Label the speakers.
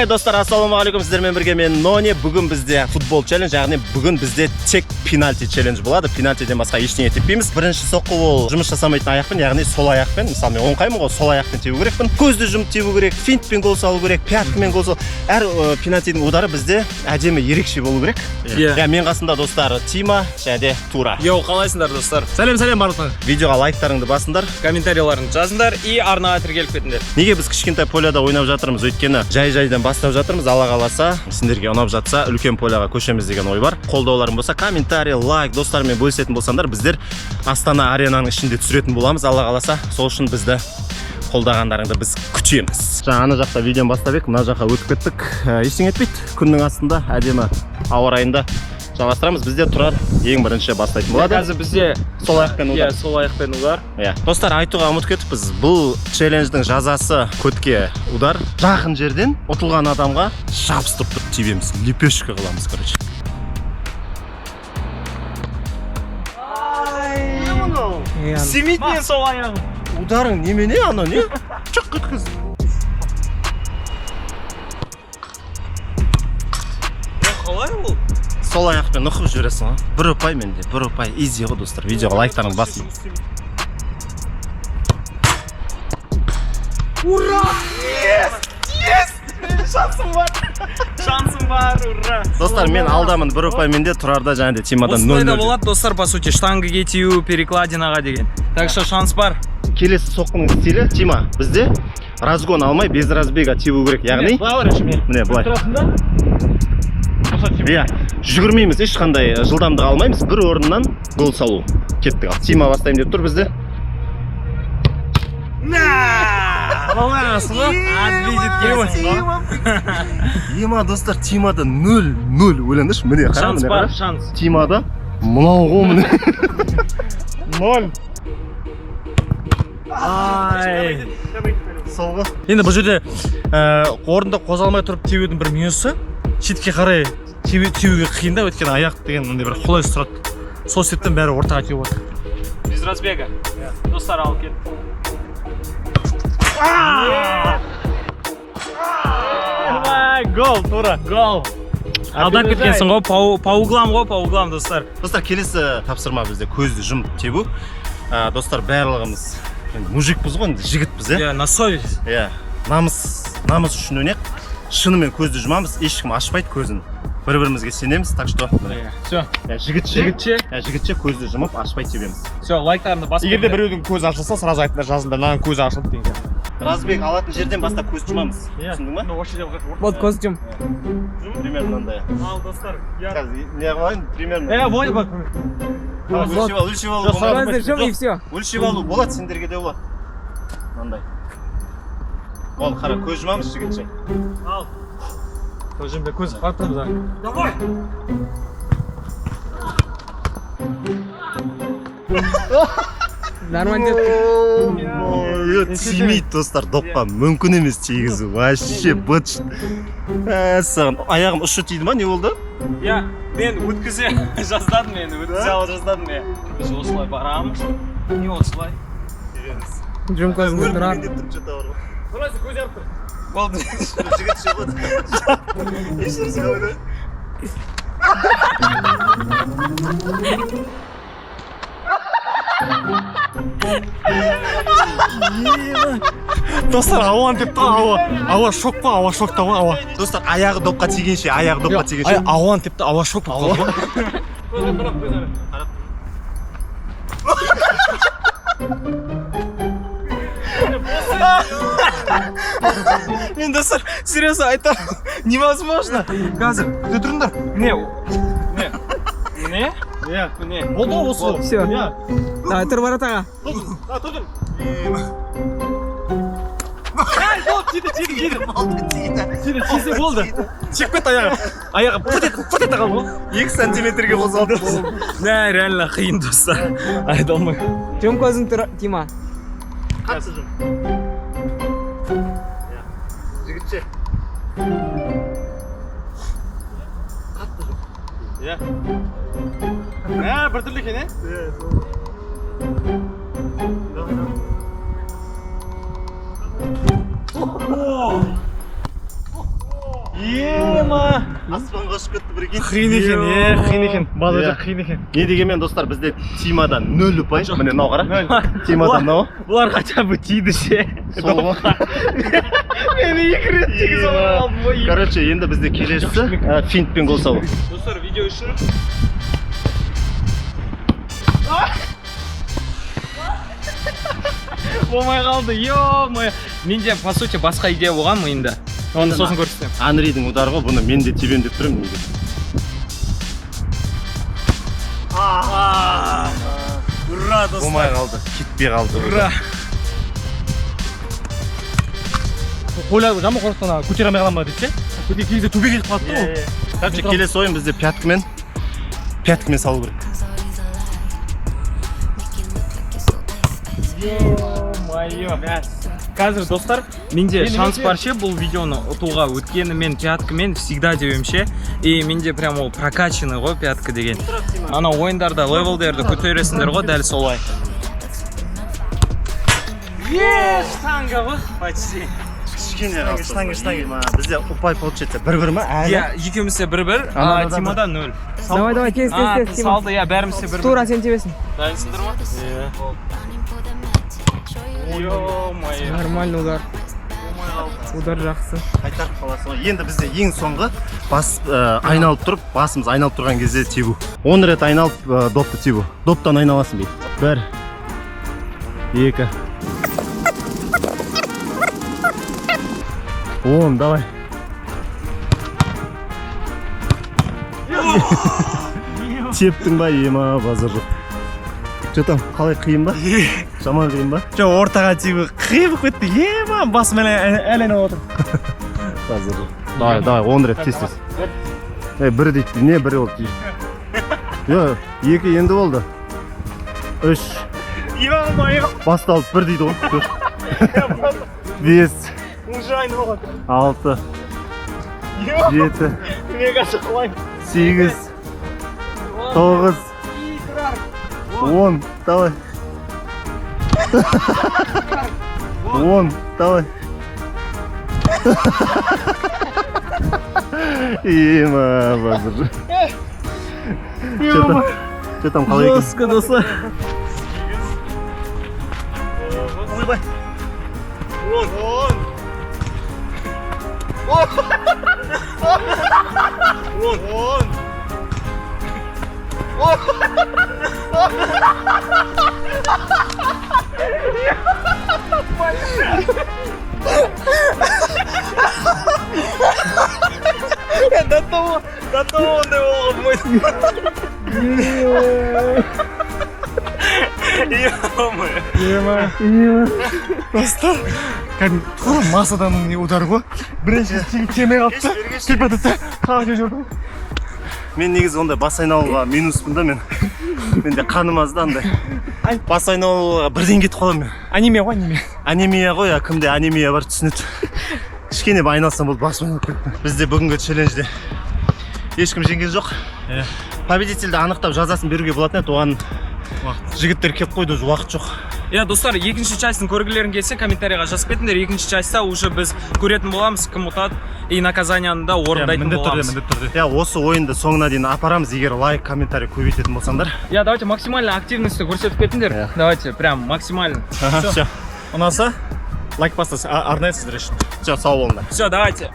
Speaker 1: Достар, ассалаумағалейкум, сіздермен бірге мен Нони. Бүгін бізде футбол челлендж, яғни бүгін бізде тек пенальти челлендж болады. Пенальтиден басқа ештеңе теппейміз. Бірінші соққы ол жұмыс жасамайтын аяқпен, яғни сол аяқпен. Мысалы мен оңқаймын ғой, сол аяқпен тебу керекпін. Көзді жұмып тебу керек, финтпен гол салу керек, пяткамен гол салу. Әр пенальтидің удары бізде әдемі ерекше болу керек. Мен қасында достар Тима және Тура.
Speaker 2: Йоу, қалайсыңдар достар? Сәлем барлықтарыңа.
Speaker 1: Видеоға лайктарыңды басыңдар,
Speaker 2: Комментарияларыңды жазыңдар и арнаға тіркеліп кетіңдер.
Speaker 1: Неге біз кішкентай поляда ойнап жатырмыз? Өйткені жай-жайдан бастап жатырмыз. Алла қаласа, сендерге ұнап жатса, үлкен поляға көшеміз деген ой бар. Қолдауларың болса, комментарий, лайк, достармен бөлісетін болсаңдар, біздер Астана аренаның ішінде түсіретін боламыз. Алла қаласа, сол үшін бізді қолдағандарыңды біз күтеміз. Жаңа ана жақта видеоны бастап едік, мына жаққа өтіп кеттік. Ештеңе етпейді. Күннің астында әдемі ауа райында жалғастырамыз. Бізде Тұрар ең бірінші бастайтын болады.
Speaker 2: Қазір бізде
Speaker 1: сол аяқпен удар.
Speaker 2: Сол аяқпен удар.
Speaker 1: Достар, айтуға ұмытып кетіппіз. Бұл челлендждің жазасы көтке удар. Жақын жерден ұтылған адамға шапыстырып тұрып тебеміз. Лепешка қыламыз, короче.
Speaker 2: Семейт мен сол аяғым.
Speaker 1: Ударың немене, ана не? Чық кеткіз.
Speaker 2: Қалай ол?
Speaker 1: Сол аяқпен ұқып жібересің, а? Бір ұпай менде, бір ұпай. Изи ғой, достар. Видеоға лайктарың басын.
Speaker 2: Ура! Yes! Шансым бар, ура!
Speaker 1: Достар, мен алдамын, бір ұпай менде, Тұрарда және де Тимадан 0-0.
Speaker 2: Осылай да болады, достар, по сути, штангыге тию, перекладинаға деген. Так что шанс бар.
Speaker 1: Келесі соққының стилі, Тима, бізде разгон алмай, без разбега тебу керек, яғни міне былай. Жүгірмейміз, ешқандай жылдамдық алмаймыз, бір орыннан гол салу. Кеттік ал. Тима бастайым деп тұр бізде. Ема, достар, Тимада 0-0 өлендіш. Міне, қара,
Speaker 2: шанс бар, шанс.
Speaker 1: Тимада мынау ғой міне. 0. Солғы.
Speaker 2: Енді бұл жерде орында қозғалмай тұрып тебудің бір минусы, шетке қарай тебуге қиын да, өйткені аяқ деген бір қолайсыз тұрады. Сол себептен бәрі ортаға тебу болады. Без разбега. Достар, алып кет.
Speaker 1: Гол, Тура.
Speaker 2: Гол. Алдап кеткенсің ғой, по углам, достар.
Speaker 1: Достар, келесі тапсырма бізде көзді жұмып тебу. Достар, барлығымыз мужикпіз ғой, жігітпіз,
Speaker 2: на совесть.
Speaker 1: Намыс үшін өнек. Шынымен көзді жұмамыз, ешкім ашпайды көзін. Бір-бірімізге сенеміз, так что жігітше көзді жұмып ашпай тебеміз.
Speaker 2: Все, лайктарымды басып.
Speaker 3: Егерде біреудің көзі ашылса, сразу айтыңдар, жазыңдар, мынаның көзі ашылды деген.
Speaker 1: Разбег алатын жерден бастап көз жұмамыз. Түсіндің ба?
Speaker 2: Вот көз жум.
Speaker 1: Примерно мынандай.
Speaker 2: Ал, достар.
Speaker 1: Не қылайын? Примерно.
Speaker 2: Воня бак.
Speaker 1: Өлшеп алу болады, сендерге де болады. Мынандай. Ол қара, көз жұмамыз жігітше.
Speaker 2: Ал. Көз жұмбе, көз қарап тұрмыз. Давай!
Speaker 3: Нормально.
Speaker 1: Тимейді, достар, допқа мүмкін емес тегізу. Вообще быт. Саған аяғым ұшы тиді ма, не болды?
Speaker 2: Мен өткізе жаздадым, жаздадым. Біз осылай барамыз. Не осылай?
Speaker 3: Жүрім көзіңді тұрар.
Speaker 2: Құрайсы көз ярып тұр. Болды.
Speaker 1: Жігіт шебеді. Ешірсі қауыды.
Speaker 3: Достар, ауан деп тұр, ауа шок па, ауа шокта ғой, ауа.
Speaker 1: Достар, аяғы допқа тигенше,
Speaker 3: Ауан деп тұр, ауа шок па.
Speaker 2: Мен, достар, серьезно айтам, невозможно. Қазір, күте тұрыңдар. Не?
Speaker 3: Болды ғой осы.
Speaker 2: Все.
Speaker 3: Давай, тұр бар атаға.
Speaker 2: Тұр. Тиді, болды.
Speaker 3: Чек бет аяғы пұт ете қалды ғой.
Speaker 1: 2 сантиметрге қозғалды.
Speaker 2: Реально қиын, достар. Айта алмай.
Speaker 3: Жум көзің тұр, Тима.
Speaker 1: Қатсы жүм. Жігітше. Қатты жүм.
Speaker 2: Bir türlü ki ne?
Speaker 1: Evet.
Speaker 2: Ема.
Speaker 1: аспанға ұшып кетті бірге.
Speaker 2: Қиын екен, қиын екен. Базар қиын екен.
Speaker 1: Не дегенмен достар, бізде Тимадан 0 ұпай. Міне мынау қара. Тимадан мынау.
Speaker 2: Бұлар хотя бы тиді ше.
Speaker 1: Сол.
Speaker 2: Мені 2 рет тигізіп алды.
Speaker 1: Короче, енді бізде келесі финтпен гол салу.
Speaker 2: Достар, видео үшін. Болмай қалды, ё-моё. Менде, по сути, басқа идея болған миымда. Оны сосын көрсетемін.
Speaker 1: Анридің удары ғой, бұны мен де тебем деп тұрамын.
Speaker 2: Ура, достар.
Speaker 1: Болмай қалды, кетпей қалды.
Speaker 2: Ура. Ойлады, жаман қорықтан көтере алмай қалам ба дейді ше? Көте кейде төбеге кетіп қалыпты ғой.
Speaker 1: Короче, келесі ойын бізде пяткімен салу керек.
Speaker 2: Ё-моё. Қазір достар, менде шанс бар ше бұл видеоны ұтуға. Өткені мен пяткімен всегда дебем ше. И менде прям ол прокачанный ғой пятка деген. Ана ойындарда левелдерді көтересіңдер ғой дәл солай. Штанга ғой, почти.
Speaker 1: Кішкене бізде ұпай получается 1-1 ма?
Speaker 2: Я, екеумізде 1-1, а Тимада 0.
Speaker 4: Давай, тез, Тима.
Speaker 2: Салды, я бәрімізде 1-1.
Speaker 4: Тура сен тебесің.
Speaker 2: Дайынсыңдар ма? Ё-моё.
Speaker 4: Нормально удар. Удар жақсы.
Speaker 1: Қайтарып қаласың ғой. Енді бізде ең соңғы айналып тұрып, басымыз айналып тұрған кезде тебу. 10 рет айналып допты тебу. Доптан айналасың дейді. 1, 2. 10, давай. Тептің ба, ема, базар жоқ. Че там, қалай қиын ба? Жаман қиын ба?
Speaker 2: Жо, ортаға тиіп қиып кетті, ема, басым әлен отыр.
Speaker 1: Базар жоқ. Давай, 10 рет тез. Бір дейді, не бірі болды дейді. Йо, 2 енді болды. 3.
Speaker 2: Ё-моё.
Speaker 1: Басталып 1 дейді ғой. 5.
Speaker 2: Уже айналған.
Speaker 1: 6. 7.
Speaker 2: Мега шықлайым.
Speaker 1: 8. 9. 10. Давай. 10. Давай. Ема, базар. Че там қалай екен?
Speaker 2: Жестко, достар.
Speaker 1: Ойбай. 10.
Speaker 2: До того ондай болған ё-моё. Достар, кәдімгі тура массадан удар ғой. Бірінші темей қалыпты. Келпеді де қағып жүрдім.
Speaker 1: Мен негізі ондай бас айналуға минуспын да мен. Менде қаным аз да андай. Бас айналуға бірден кетіп қаламын мен.
Speaker 2: Анемия ғой, анемия.
Speaker 1: Анемия ғой, кімде анемия бар түсінеді. Кішкене айналсам болды, басым айналып кетті. Бізде бүгінгі челленджде ешкім жеңген жоқ. Победительді анықтап жазасын беруге болатын еді, оған жігіттер келіп қойды, уже уақыт жоқ.
Speaker 2: Я, достар, екінші частьтың көргілерін келсе комментарийға жазып кетіңдер. Екінші частьта уже біз көретін боламыз, кім ұтады и наказанияны да орындайтын боламыз.
Speaker 1: Я, осы ойынды соңына дейін апарамыз, егер лайк, комментарий көбейтетін болсаңдар.
Speaker 2: Я, давайте максимально активностьті көрсетіп кетіңдер. Давайте, прям максимально.
Speaker 1: Все,
Speaker 2: Ұнаса, лайк бастасы, арнайы сіздер үшін.
Speaker 1: сау болыңдар.
Speaker 2: Все, давайте.